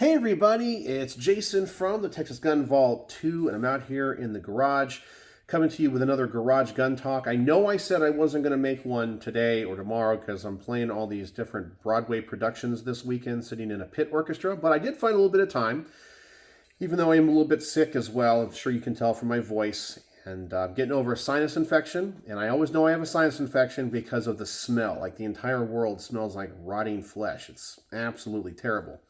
Hey everybody, it's Jason from the Texas Gun Vault 2, and I'm out here in the garage coming to you with another Garage Gun Talk. I know I said I wasn't going to make one today or tomorrow because I'm playing all these different Broadway productions this weekend, sitting in a pit orchestra, but I did find a little bit of time, even though I am a little bit sick as well. I'm sure you can tell from my voice, and I'm getting over a sinus infection, and I always know I have a sinus infection because of the smell. Like the entire world smells like rotting flesh. It's absolutely terrible.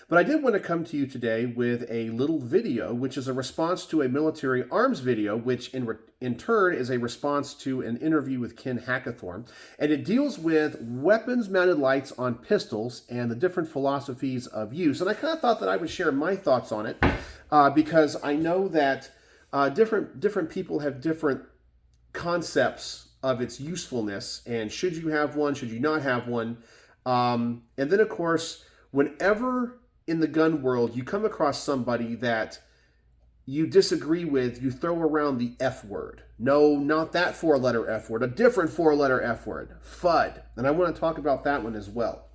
But I did want to come to you today with a little video, which is a response to a military arms video, which in turn is a response to an interview with Ken Hackathorn. And it deals with weapons-mounted lights on pistols and the different philosophies of use. And I kind of thought that I would share my thoughts on it because I know that different people have different concepts of its usefulness. And should you have one? Should you not have one? And then, of course, whenever in the gun world you come across somebody that you disagree with, you throw around the F word. No, not that four-letter F word, a different four-letter F word, Fudd. And I want to talk about that one as well,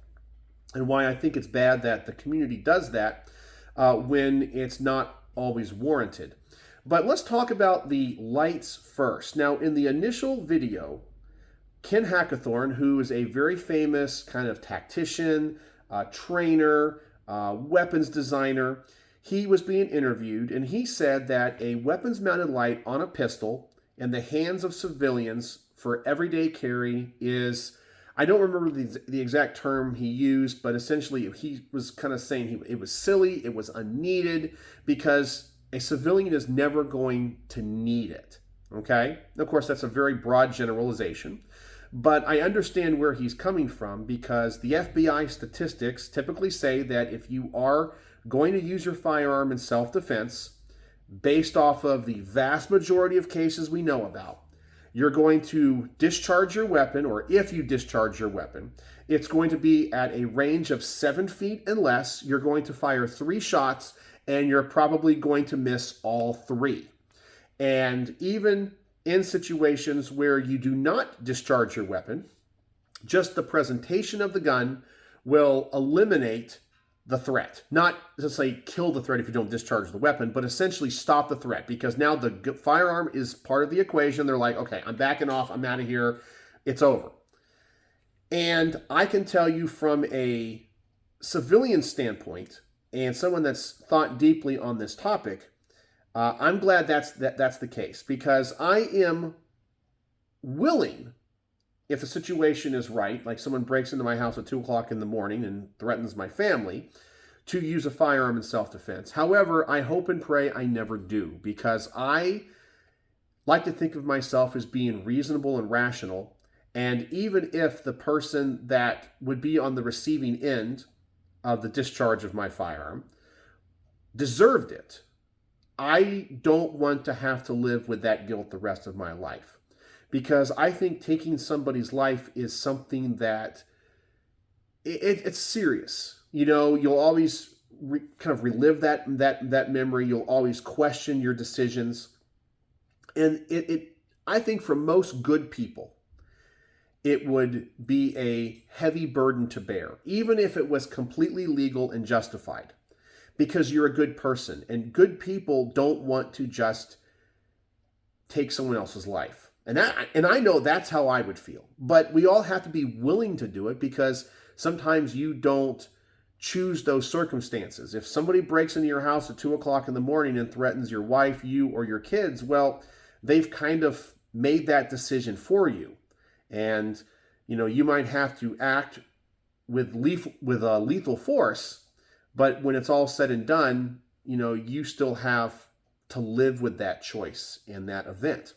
and why I think it's bad that the community does that when it's not always warranted. But let's talk about the lights first. Now, in the initial video, Ken Hackathorn, who is a very famous kind of tactician, trainer, weapons designer, he was being interviewed, and he said that a weapons-mounted light on a pistol in the hands of civilians for everyday carry is, I don't remember the exact term he used, but essentially he was kind of saying it was silly, it was unneeded, because a civilian is never going to need it, okay? Of course, that's a very broad generalization. But I understand where he's coming from, because the FBI statistics typically say that if you are going to use your firearm in self-defense, based off of the vast majority of cases we know about, you're going to discharge your weapon, or if you discharge your weapon, it's going to be at a range of 7 feet and less. You're going to fire 3 shots, and you're probably going to miss all 3. And even in situations where you do not discharge your weapon, just the presentation of the gun will eliminate the threat. Not to say kill the threat if you don't discharge the weapon, but essentially stop the threat, because now the firearm is part of the equation. They're like, okay, I'm backing off, I'm out of here, it's over. And I can tell you from a civilian standpoint, and someone that's thought deeply on this topic, I'm glad that's the case, because I am willing, if the situation is right, like someone breaks into my house at 2 o'clock in the morning and threatens my family, to use a firearm in self-defense. However, I hope and pray I never do, because I like to think of myself as being reasonable and rational, and even if the person that would be on the receiving end of the discharge of my firearm deserved it, I don't want to have to live with that guilt the rest of my life, because I think taking somebody's life is something that it's serious. You know, you'll always kind of relive that memory. You'll always question your decisions, and I think for most good people, it would be a heavy burden to bear, even if it was completely legal and justified, because you're a good person, and good people don't want to just take someone else's life. And I know that's how I would feel. But we all have to be willing to do it, because sometimes you don't choose those circumstances. If somebody breaks into your house at 2 o'clock in the morning and threatens your wife, you, or your kids, well, they've kind of made that decision for you. And, you know, you might have to act with lethal force, but when it's all said and done, you know, you still have to live with that choice in that event.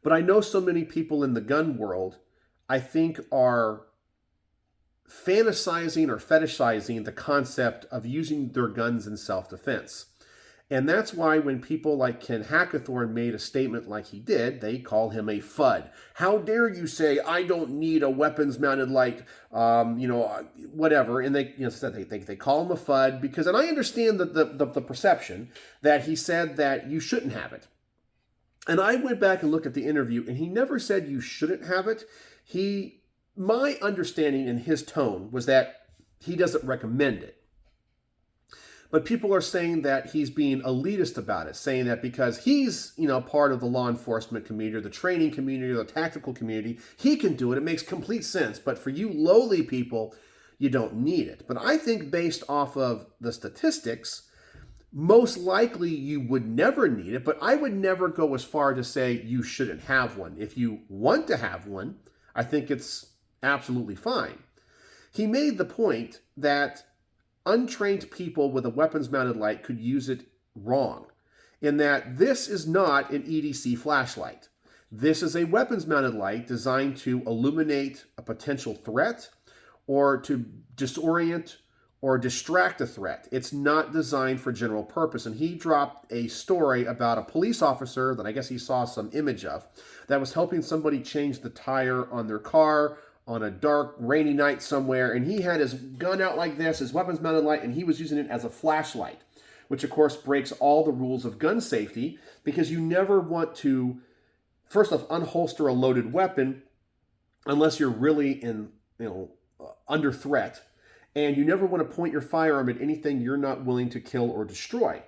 But I know so many people in the gun world, I think, are fantasizing or fetishizing the concept of using their guns in self-defense. And that's why when people like Ken Hackathorn made a statement like he did, they call him a Fudd. How dare you say, I don't need a weapons-mounted light, whatever. And they call him a Fudd because, and I understand the perception that he said that you shouldn't have it. And I went back and looked at the interview, and he never said you shouldn't have it. My understanding in his tone was that he doesn't recommend it. But people are saying that he's being elitist about it, saying that because he's, part of the law enforcement community or the training community or the tactical community, he can do it. It makes complete sense. But for you lowly people, you don't need it. But I think based off of the statistics, most likely you would never need it, but I would never go as far to say you shouldn't have one. If you want to have one, I think it's absolutely fine. He made the point that untrained people with a weapons-mounted light could use it wrong, in that this is not an EDC flashlight. This is a weapons-mounted light designed to illuminate a potential threat or to disorient or distract a threat. It's not designed for general purpose. And he dropped a story about a police officer that I guess he saw some image of that was helping somebody change the tire on their car on a dark, rainy night somewhere. And he had his gun out like this, his weapons mounted light, and he was using it as a flashlight, which of course breaks all the rules of gun safety, because you never want to, first off, unholster a loaded weapon unless you're really in, under threat. And you never want to point your firearm at anything you're not willing to kill or destroy.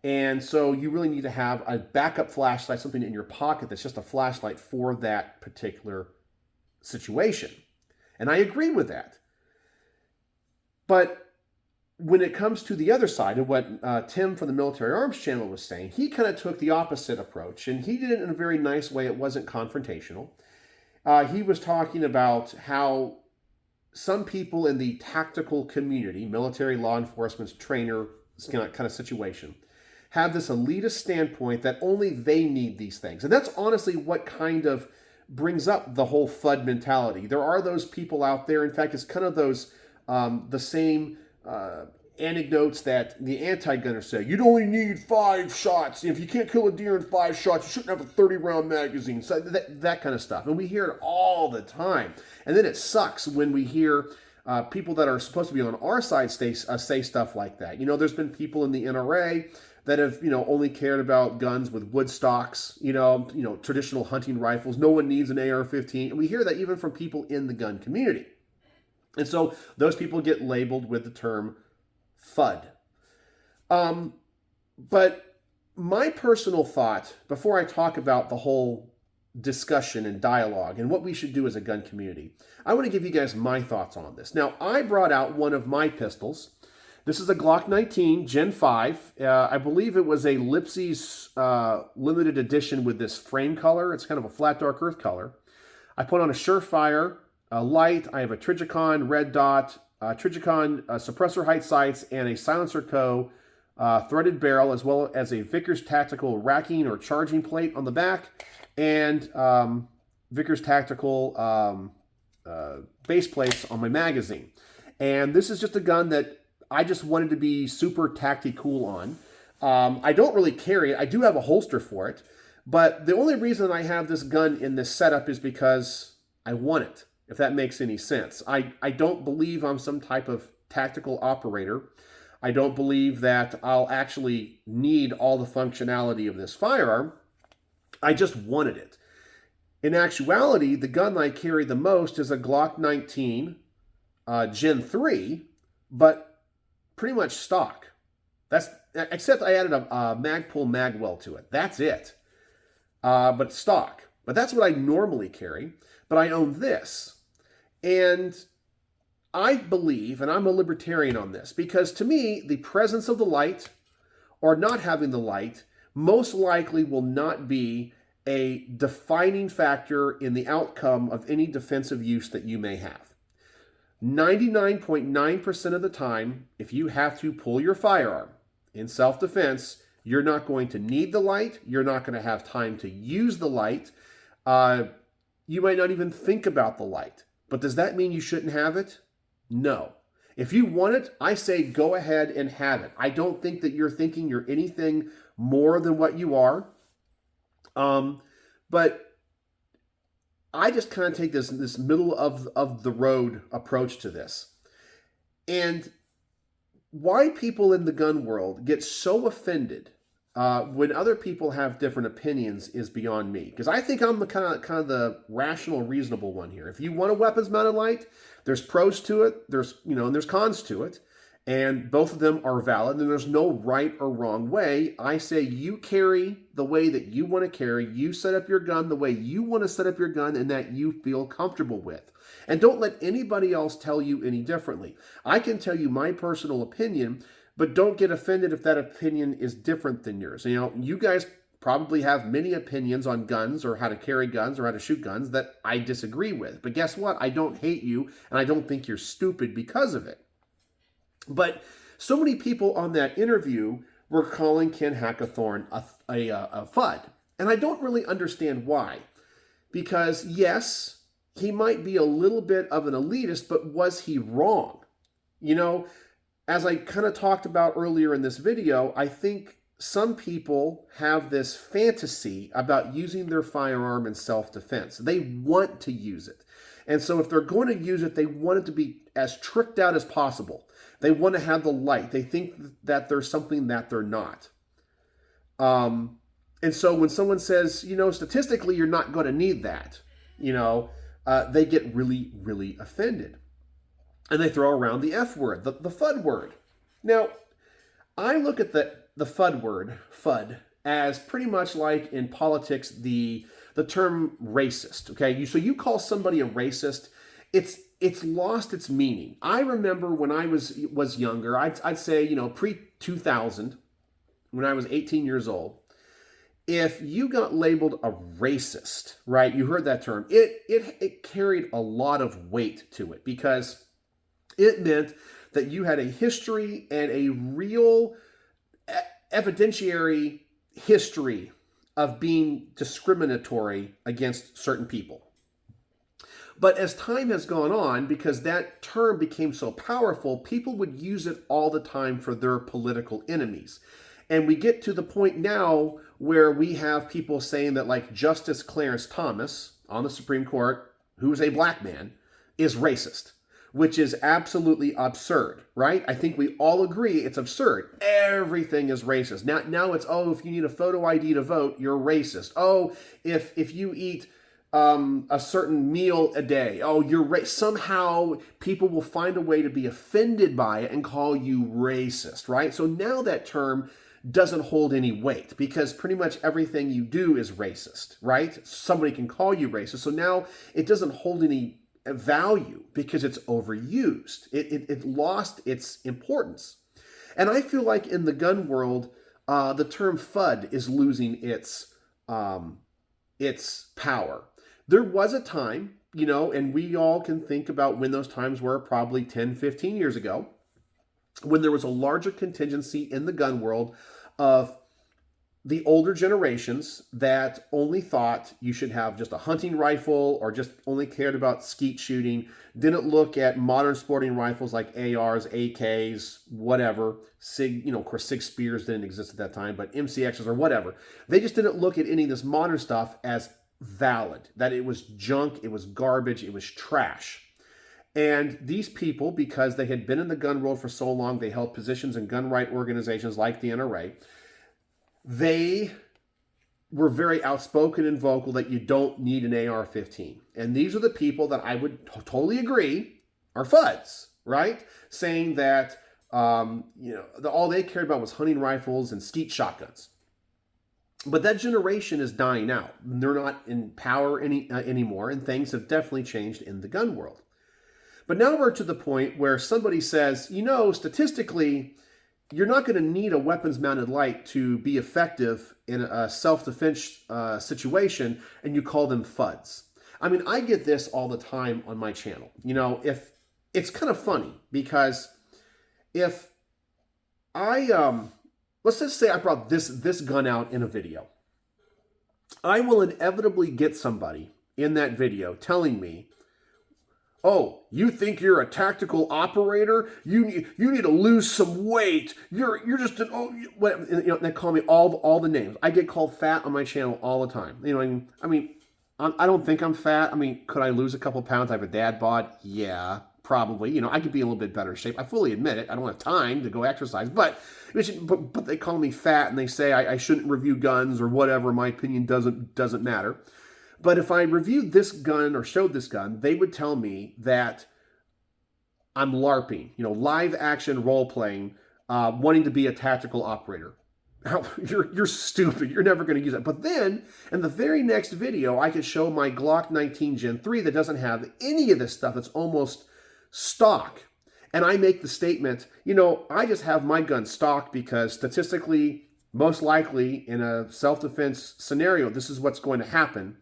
And so you really need to have a backup flashlight, something in your pocket that's just a flashlight for that particular situation. And I agree with that. But when it comes to the other side of what Tim from the Military Arms Channel was saying, he kind of took the opposite approach. And he did it in a very nice way. It wasn't confrontational. He was talking about how some people in the tactical community, military, law enforcement, trainer kind of situation, have this elitist standpoint that only they need these things. And that's honestly what kind of brings up the whole Fudd mentality. There are those people out there. In fact, it's kind of those, the same anecdotes that the anti-gunners say. You'd only need 5 shots. If you can't kill a deer in 5 shots, you shouldn't have a 30-round magazine. So that kind of stuff. And we hear it all the time. And then it sucks when we hear people that are supposed to be on our side say stuff like that. There's been people in the NRA that have, only cared about guns with wood stocks, traditional hunting rifles. No one needs an AR-15. And we hear that even from people in the gun community. And so those people get labeled with the term Fudd. But my personal thought, before I talk about the whole discussion and dialogue and what we should do as a gun community, I want to give you guys my thoughts on this. Now, I brought out one of my pistols. This is a Glock 19 Gen 5. I believe it was a Lipsy's limited edition with this frame color. It's kind of a flat dark earth color. I put on a Surefire light. I have a Trigicon red dot, Trigicon suppressor height sights, and a Silencer Co. Threaded barrel, as well as a Vickers Tactical racking or charging plate on the back, and Vickers Tactical base plates on my magazine. And this is just a gun that I just wanted to be super tacti-cool on. I don't really carry it. I do have a holster for it. But the only reason I have this gun in this setup is because I want it, if that makes any sense. I don't believe I'm some type of tactical operator. I don't believe that I'll actually need all the functionality of this firearm. I just wanted it. In actuality, the gun I carry the most is a Glock 19 Gen 3, but pretty much stock. Except I added a Magpul Magwell to it. That's it. But stock. But that's what I normally carry. But I own this. And I believe, and I'm a libertarian on this, because to me, the presence of the light or not having the light most likely will not be a defining factor in the outcome of any defensive use that you may have. 99.9% of the time, if you have to pull your firearm in self-defense, you're not going to need the light. You're not going to have time to use the light. You might not even think about the light. But does that mean you shouldn't have it? No. If you want it, I say go ahead and have it. I don't think that you're thinking you're anything more than what you are. But I just kind of take this middle of the road approach to this. And why people in the gun world get so offended when other people have different opinions is beyond me. Because I think I'm the kind of the rational, reasonable one here. If you want a weapons mounted light, there's pros to it, and there's cons to it. And both of them are valid, and there's no right or wrong way. I say you carry the way that you want to carry. You set up your gun the way you want to set up your gun and that you feel comfortable with. And don't let anybody else tell you any differently. I can tell you my personal opinion, but don't get offended if that opinion is different than yours. You know, you guys probably have many opinions on guns or how to carry guns or how to shoot guns that I disagree with. But guess what? I don't hate you, and I don't think you're stupid because of it. But so many people on that interview were calling Ken Hackathorn a Fudd. And I don't really understand why. Because yes, he might be a little bit of an elitist, but was he wrong? You know, as I kind of talked about earlier in this video, I think some people have this fantasy about using their firearm in self-defense. They want to use it. And so if they're going to use it, they want it to be as tricked out as possible. They want to have the light. They think that there's something that they're not. And so when someone says, you know, statistically, you're not going to need that, you know, they get really, really offended. And they throw around the F word, the Fudd word. Now, I look at the Fudd word, Fudd, as pretty much like in politics, the term racist, okay? So you call somebody a racist, it's lost its meaning. I remember when I was younger, I'd say, you know, pre-2000, when I was 18 years old, if you got labeled a racist, right, you heard that term, it carried a lot of weight to it because it meant that you had a history and a real evidentiary history of being discriminatory against certain people. But as time has gone on, because that term became so powerful, people would use it all the time for their political enemies. And we get to the point now where we have people saying that, like, Justice Clarence Thomas on the Supreme Court, who is a black man, is racist, which is absolutely absurd, right? I think we all agree it's absurd. Everything is racist. Now it's, oh, if you need a photo ID to vote, you're racist. Oh, if you eat a certain meal a day, oh, you're somehow people will find a way to be offended by it and call you racist, right? So now that term doesn't hold any weight because pretty much everything you do is racist, right? Somebody can call you racist. So now it doesn't hold any value because it's overused. It lost its importance. And I feel like in the gun world, the term Fudd is losing its power. There was a time, you know, and we all can think about when those times were, probably 10, 15 years ago, when there was a larger contingency in the gun world of the older generations that only thought you should have just a hunting rifle or just only cared about skeet shooting, didn't look at modern sporting rifles like ARs, AKs, whatever. SIG, you know, of course, SIG Spears didn't exist at that time, but MCXs or whatever. They just didn't look at any of this modern stuff as valid, that it was junk, it was garbage, it was trash. And these people, because they had been in the gun world for so long, they held positions in gun right organizations like the NRA, they were very outspoken and vocal that you don't need an AR-15. And these are the people that I would totally agree are Fudds, right? Saying that you know, all they cared about was hunting rifles and skeet shotguns. But that generation is dying out. They're not in power anymore, and things have definitely changed in the gun world. But now we're to the point where somebody says, you know, statistically, you're not going to need a weapons-mounted light to be effective in a self-defense situation, and you call them Fudds. I mean, I get this all the time on my channel. You know, if it's kind of funny because if I let's just say I brought this gun out in a video, I will inevitably get somebody in that video telling me, oh, you think you're a tactical operator? You need to lose some weight. You're just an, oh, what, you know, they call me all the names. I get called fat on my channel all the time. You know, I mean, I don't think I'm fat. I mean, could I lose a couple pounds? I have a dad bod. Yeah, probably. You know, I could be in a little bit better shape. I fully admit it. I don't have time to go exercise, but they call me fat and they say I shouldn't review guns or whatever. My opinion doesn't matter. But if I reviewed this gun or showed this gun, they would tell me that I'm LARPing, live action role playing, wanting to be a tactical operator. You're stupid. You're never going to use it. But then, in the very next video, I could show my Glock 19 Gen 3 that doesn't have any of this stuff. It's almost stock. And I make the statement, I just have my gun stock because statistically, most likely in a self-defense scenario, this is what's going to happen.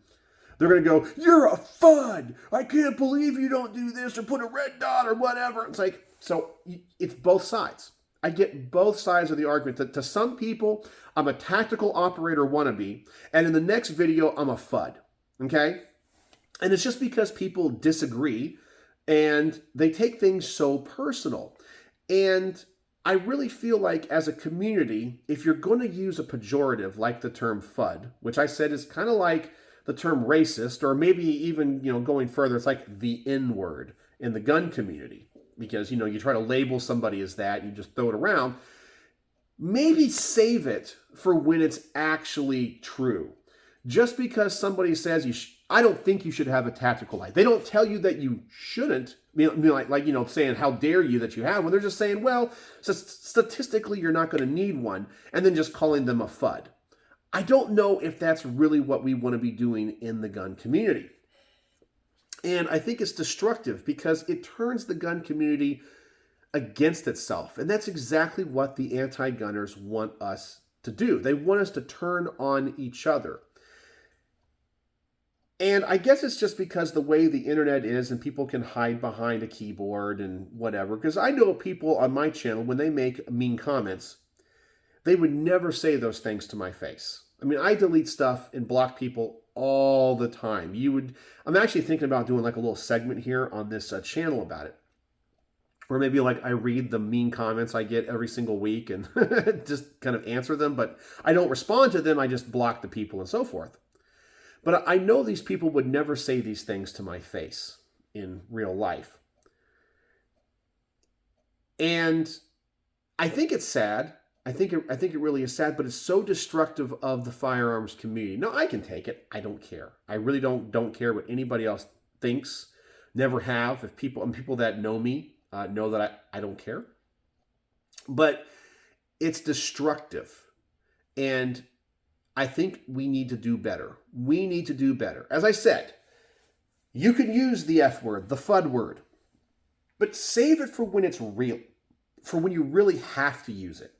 They're going to go, you're a Fudd. I can't believe you don't do this or put a red dot or whatever. It's like, so it's both sides. I get both sides of the argument. That to some people, I'm a tactical operator wannabe, and in the next video, I'm a Fudd, okay? And it's just because people disagree, and they take things so personal. And I really feel like as a community, if you're going to use a pejorative like the term Fudd, which I said is kind of like the term racist, or maybe even, going further, it's like the N-word in the gun community. Because, you try to label somebody as that, you just throw it around. Maybe save it for when it's actually true. Just because somebody says, I don't think you should have a tactical light. They don't tell you that you shouldn't. Saying, how dare you that you have one. They're just saying, well, statistically, you're not going to need one. And then just calling them a Fudd. I don't know if that's really what we want to be doing in the gun community. And I think it's destructive because it turns the gun community against itself. And that's exactly what the anti-gunners want us to do. They want us to turn on each other. And I guess it's just because the way the internet is and people can hide behind a keyboard and whatever. Because I know people on my channel, when they make mean comments, they would never say those things to my face. I mean, I delete stuff and block people all the time. I'm actually thinking about doing like a little segment here on this channel about it. Where maybe like I read the mean comments I get every single week and just kind of answer them, but I don't respond to them. I just block the people and so forth. But I know these people would never say these things to my face in real life. And I think it's sad. I think it really is sad, but it's so destructive of the firearms community. No, I can take it. I don't care. I really don't care what anybody else thinks. Never have. If people that know me know that I don't care. But it's destructive. And I think we need to do better. We need to do better. As I said, you can use the F word, the Fudd word, but save it for when it's real, for when you really have to use it.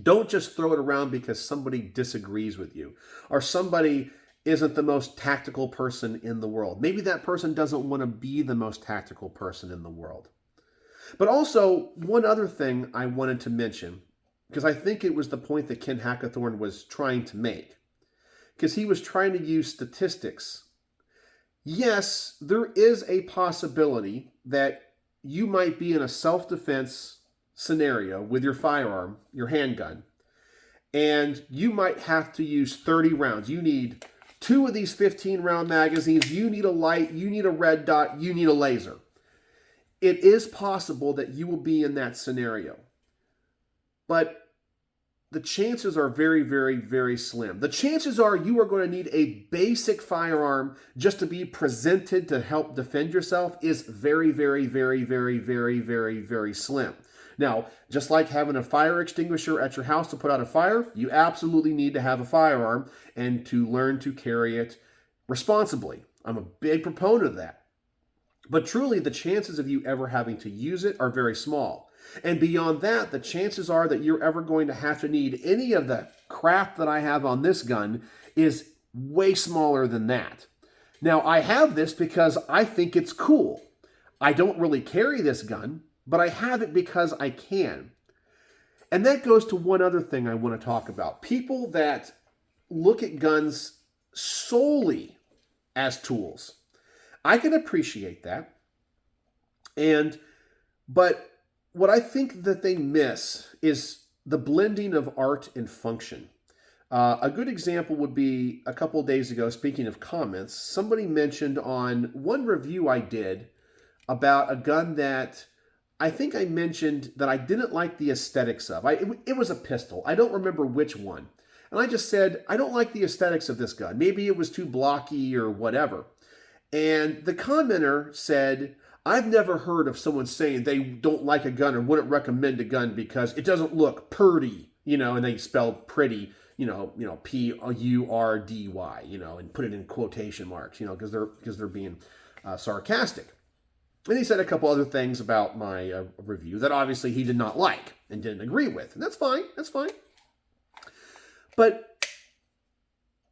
Don't just throw it around because somebody disagrees with you or somebody isn't the most tactical person in the world. Maybe that person doesn't want to be the most tactical person in the world. But also, one other thing I wanted to mention, because I think it was the point that Ken Hackathorn was trying to make, because he was trying to use statistics. Yes, there is a possibility that you might be in a self-defense scenario with your firearm, your handgun, and you might have to use 30 rounds. You need 2 of these 15-round magazines. You need a light. You need a red dot. You need a laser. It is possible that you will be in that scenario. But the chances are very, very, very slim. The chances are you are going to need a basic firearm just to be presented to help defend yourself is very, very, very, very, very, very, very slim. Now, just like having a fire extinguisher at your house to put out a fire, you absolutely need to have a firearm and to learn to carry it responsibly. I'm a big proponent of that. But truly, the chances of you ever having to use it are very small. And beyond that, the chances are that you're ever going to have to need any of the crap that I have on this gun is way smaller than that. Now, I have this because I think it's cool. I don't really carry this gun, but I have it because I can. And that goes to one other thing I want to talk about. People that look at guns solely as tools. I can appreciate that. But what I think that they miss is the blending of art and function. A good example would be a couple of days ago, speaking of comments, somebody mentioned on one review I did about a gun that I think I mentioned that I didn't like the aesthetics of. It was a pistol. I don't remember which one. And I just said, I don't like the aesthetics of this gun. Maybe it was too blocky or whatever. And the commenter said, I've never heard of someone saying they don't like a gun or wouldn't recommend a gun because it doesn't look purdy, and they spell pretty, P-U-R-D-Y, and put it in quotation marks, because they're being sarcastic. And he said a couple other things about my review that obviously he did not like and didn't agree with. And that's fine. That's fine. But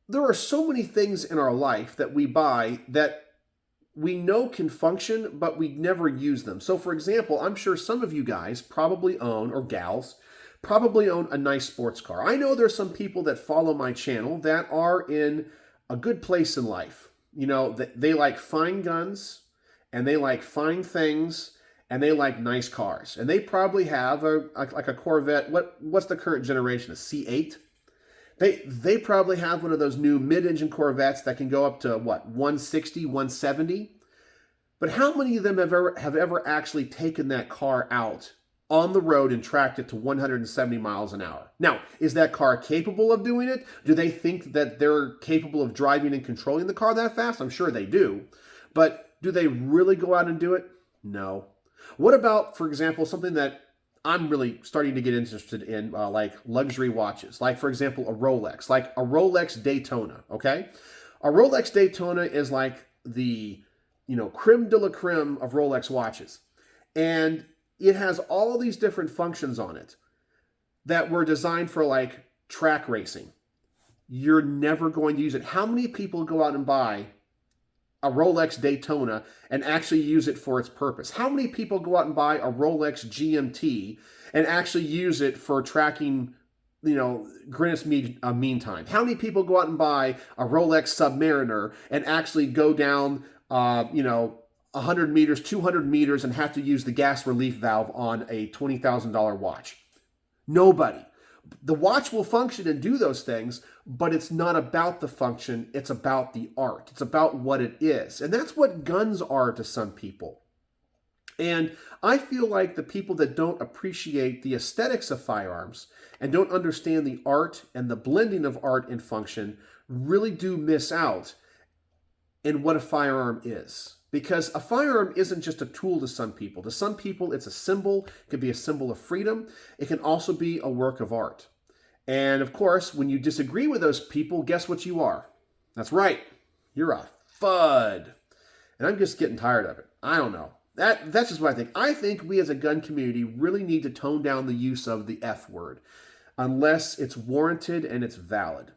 there are so many things in our life that we buy that we know can function, but we never use them. So, for example, I'm sure some of you guys probably own, or gals, probably own a nice sports car. I know there's some people that follow my channel that are in a good place in life. They like fine guns, and they like fine things, and they like nice cars. And they probably have like a Corvette. What's the current generation? A C8? They probably have one of those new mid-engine Corvettes that can go up to, 160, 170? But how many of them have ever actually taken that car out on the road and tracked it to 170 miles an hour? Now, is that car capable of doing it? Do they think that they're capable of driving and controlling the car that fast? I'm sure they do. But do they really go out and do it? No. What about, for example, something that I'm really starting to get interested in, like luxury watches. Like, for example, a Rolex. Like a Rolex Daytona, okay? A Rolex Daytona is like the, creme de la creme of Rolex watches. And it has all these different functions on it that were designed for, like, track racing. You're never going to use it. How many people go out and buy a Rolex Daytona and actually use it for its purpose? How many people go out and buy a Rolex GMT and actually use it for tracking, Greenwich Mean Time? How many people go out and buy a Rolex Submariner and actually go down, 100 meters, 200 meters and have to use the gas relief valve on a $20,000 watch? Nobody. The watch will function and do those things, but it's not about the function. It's about the art. It's about what it is. And that's what guns are to some people. And I feel like the people that don't appreciate the aesthetics of firearms and don't understand the art and the blending of art and function really do miss out in what a firearm is. Because a firearm isn't just a tool to some people. To some people, it's a symbol. It could be a symbol of freedom. It can also be a work of art. And of course, when you disagree with those people, guess what you are? That's right. You're a Fudd. And I'm just getting tired of it. I don't know. That's just what I think. I think we as a gun community really need to tone down the use of the F word, unless it's warranted and it's valid.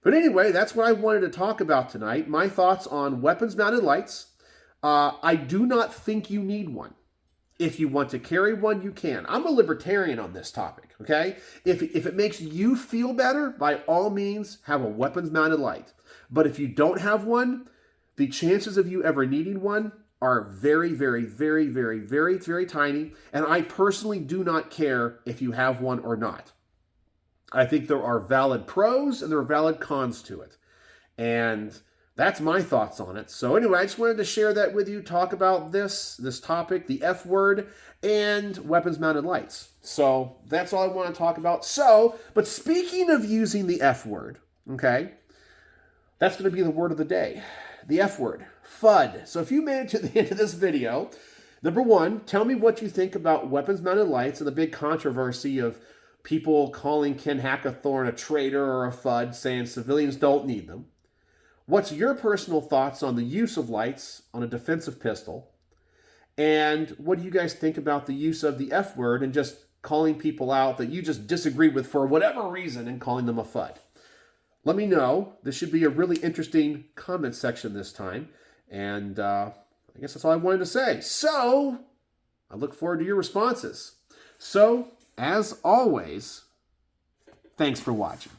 But anyway, that's what I wanted to talk about tonight. My thoughts on weapons-mounted lights. I do not think you need one. If you want to carry one, you can. I'm a libertarian on this topic, okay? If it makes you feel better, by all means, have a weapons-mounted light. But if you don't have one, the chances of you ever needing one are very, very, very, very, very, very tiny. And I personally do not care if you have one or not. I think there are valid pros and there are valid cons to it. And that's my thoughts on it. So anyway, I just wanted to share that with you, talk about this topic, the F word, and weapons-mounted lights. So that's all I want to talk about. But speaking of using the F word, okay, that's going to be the word of the day. The F word, Fudd. So if you made it to the end of this video, number one, tell me what you think about weapons-mounted lights and the big controversy of people calling Ken Hackathorn a traitor or a Fudd, saying civilians don't need them. What's your personal thoughts on the use of lights on a defensive pistol? And what do you guys think about the use of the F word and just calling people out that you just disagree with for whatever reason and calling them a Fudd? Let me know. This should be a really interesting comment section this time. And I guess that's all I wanted to say. So I look forward to your responses. So, as always, thanks for watching.